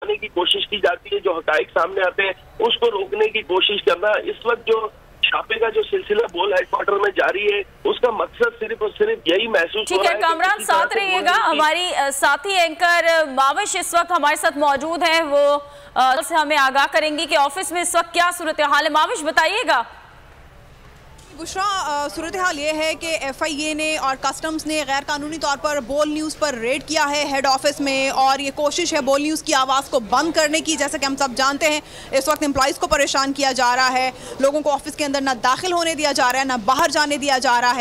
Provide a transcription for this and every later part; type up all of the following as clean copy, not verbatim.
छुपाने की कोशिश की जाती है, जो हकाइक सामने आते हैं उसको रोकने की कोशिश करना। इस वक्त जो छापे का जो सिलसिला बोल हेडक्वार्टर में जारी है, उसका मकसद सिर्फ और सिर्फ यही महसूस हो रहा है। ठीक है कामरान, साथ रहिएगा। हमारी साथी एंकर माविश इस वक्त हमारे साथ मौजूद हैं, वो से हमें आगाह करेंगी कि ऑफिस में इस वक्त क्या सूरत हाल है। माविश बताइएगा। बुशरा, सूरत हाल ये है कि FIA ने और कस्टम्स ने गैर कानूनी तौर पर बोल न्यूज़ पर रेड किया है हेड ऑफिस में, और ये कोशिश है बोल न्यूज़ की आवाज़ को बंद करने की। जैसे कि हम सब जानते हैं इस वक्त एम्प्लॉइज़ को परेशान किया जा रहा है, लोगों को ऑफिस के अंदर ना दाखिल होने दिया जा रहा है, ना बाहर जाने दिया जा रहा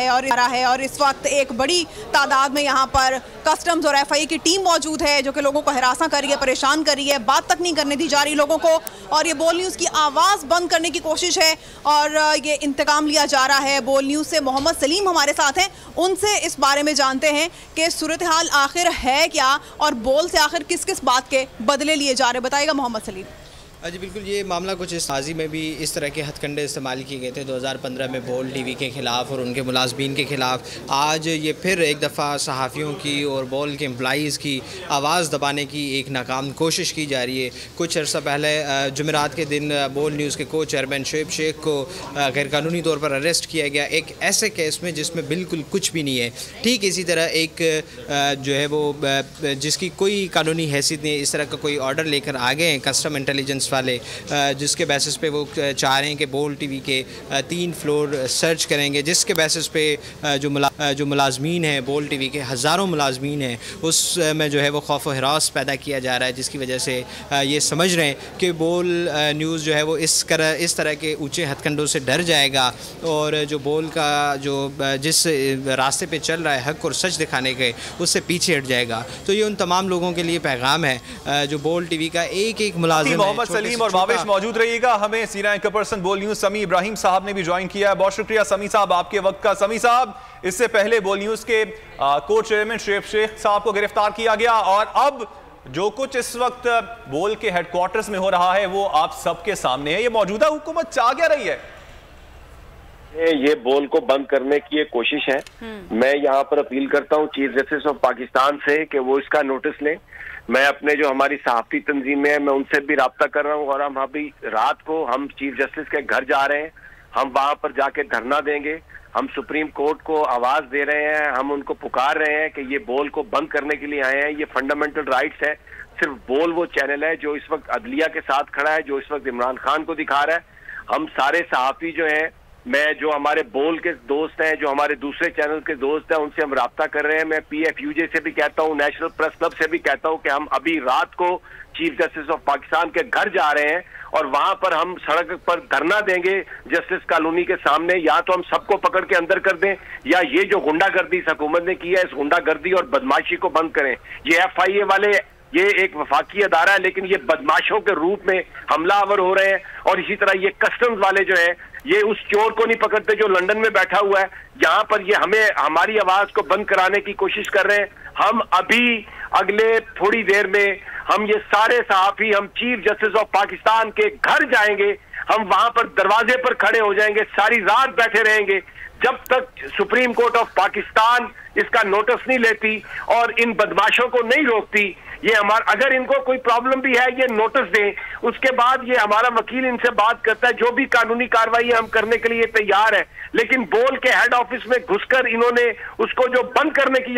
है। और इस वक्त एक बड़ी तादाद में यहाँ पर कस्टम्स और FIA की टीम मौजूद है जो कि लोगों को हरासा कर रही है, परेशान कर रही है, बात तक नहीं करने दी जा रही लोगों को, और ये बोल न्यूज़ की आवाज़ बंद करने की कोशिश है और ये इंतकाम लिया जा रहा है। बोल न्यूज़ से मोहम्मद सलीम हमारे साथ हैं, उनसे इस बारे में जानते हैं कि सूरत हाल आखिर है क्या और बोल से आखिर किस किस बात के बदले लिए जा रहे हैं। बताइएगा मोहम्मद सलीम। जी बिल्कुल, ये मामला कुछ इस माजी में भी इस तरह के हथकंडे इस्तेमाल किए गए थे 2015 में बोल TV के ख़िलाफ़ और उनके मुलाजमीन के ख़िलाफ़। आज ये फिर एक दफ़ा सहाफ़ियों की और बोल के एम्प्लॉइज़ की आवाज़ दबाने की एक नाकाम कोशिश की जा रही है। कुछ अर्सा पहले जुमेरात के दिन बोल न्यूज़ के को चेयरमैन शुएब शेख को गैरकानूनी तौर पर अरेस्ट किया गया, एक ऐसे केस में जिसमें बिल्कुल कुछ भी नहीं है। ठीक इसी तरह एक जो है वो जिसकी कोई कानूनी हैसियत नहीं, इस तरह का कोई ऑर्डर लेकर आ गए हैं कस्टम इंटेलिजेंस वाले, जिसके बेसिस पे वो चाह रहे हैं कि बोल TV के 3 फ्लोर सर्च करेंगे, जिसके बेसिस पे जो मुलाजमीन हैं बोल TV के हज़ारों मुलाजमीन हैं उसमें जो है वो खौफ व हिरास पैदा किया जा रहा है, जिसकी वजह से ये समझ रहे हैं कि बोल न्यूज़ जो है वो इस तरह के ऊँचे हथकंडों से डर जाएगा और जो बोल का जो जिस रास्ते पे चल रहा है हक और सच दिखाने के, उससे पीछे हट जाएगा। तो ये उन तमाम लोगों के लिए पैगाम है जो बोल TV का एक एक मुलाजिम है। सलीम और माविश मौजूद रहिएगा। हमें सीनियर एंकर पर्सन बोल न्यूज़ समी इब्राहिम साहब ने भी ज्वाइन किया है। बहुत शुक्रिया समी साहब आपके वक्त का। समी साहब, इससे पहले बोल न्यूज़ के को चेयरमैन शुएब शेख साहब को गिरफ्तार किया गया और अब जो कुछ इस वक्त बोल के हेडक्वार्टर्स में हो रहा है वो आप सबके सामने है। ये मौजूदा हुकूमत चाह क्या रही है? ये बोल को बंद करने की एक कोशिश है। मैं यहाँ पर अपील करता हूँ चीफ जस्टिस ऑफ पाकिस्तान से कि वो इसका नोटिस लें। मैं अपने जो हमारी सहाफ़ी तंजीमें हैं मैं उनसे भी राब्ता कर रहा हूँ और हम अभी रात को हम चीफ जस्टिस के घर जा रहे हैं, हम वहाँ पर जाके धरना देंगे, हम सुप्रीम कोर्ट को आवाज़ दे रहे हैं, हम उनको पुकार रहे हैं कि ये बोल को बंद करने के लिए आए हैं। ये फंडामेंटल राइट्स है। सिर्फ बोल वो चैनल है जो इस वक्त अदलिया के साथ खड़ा है, जो इस वक्त इमरान खान को दिखा रहा है। हम सारे सहाफ़ी जो हैं, मैं जो हमारे बोल के दोस्त हैं, जो हमारे दूसरे चैनल के दोस्त हैं, उनसे हम राब्ता कर रहे हैं। मैं PFUJ से भी कहता हूँ, नेशनल प्रेस क्लब से भी कहता हूँ कि हम अभी रात को चीफ जस्टिस ऑफ पाकिस्तान के घर जा रहे हैं और वहां पर हम सड़क पर धरना देंगे जस्टिस कॉलोनी के सामने। या तो हम सबको पकड़ के अंदर कर दें या ये जो गुंडागर्दी इस हुकूमत ने की है, इस गुंडागर्दी और बदमाशी को बंद करें। ये FIA वाले, ये एक वफाकी अदारा है लेकिन ये बदमाशों के रूप में हमलावर हो रहे हैं। और इसी तरह ये कस्टम्स वाले जो है ये उस चोर को नहीं पकड़ते जो लंदन में बैठा हुआ है, यहाँ पर ये हमें हमारी आवाज को बंद कराने की कोशिश कर रहे हैं। हम अभी अगले थोड़ी देर में हम ये सारे सहाफी हम चीफ जस्टिस ऑफ पाकिस्तान के घर जाएंगे, हम वहां पर दरवाजे पर खड़े हो जाएंगे, सारी रात बैठे रहेंगे जब तक सुप्रीम कोर्ट ऑफ पाकिस्तान इसका नोटिस नहीं लेती और इन बदमाशों को नहीं रोकती। ये हमारा, अगर इनको कोई प्रॉब्लम भी है ये नोटिस दें, उसके बाद ये हमारा वकील इनसे बात करता है, जो भी कानूनी कार्रवाई हम करने के लिए तैयार है। लेकिन बोल के हेड ऑफिस में घुसकर इन्होंने उसको जो बंद करने की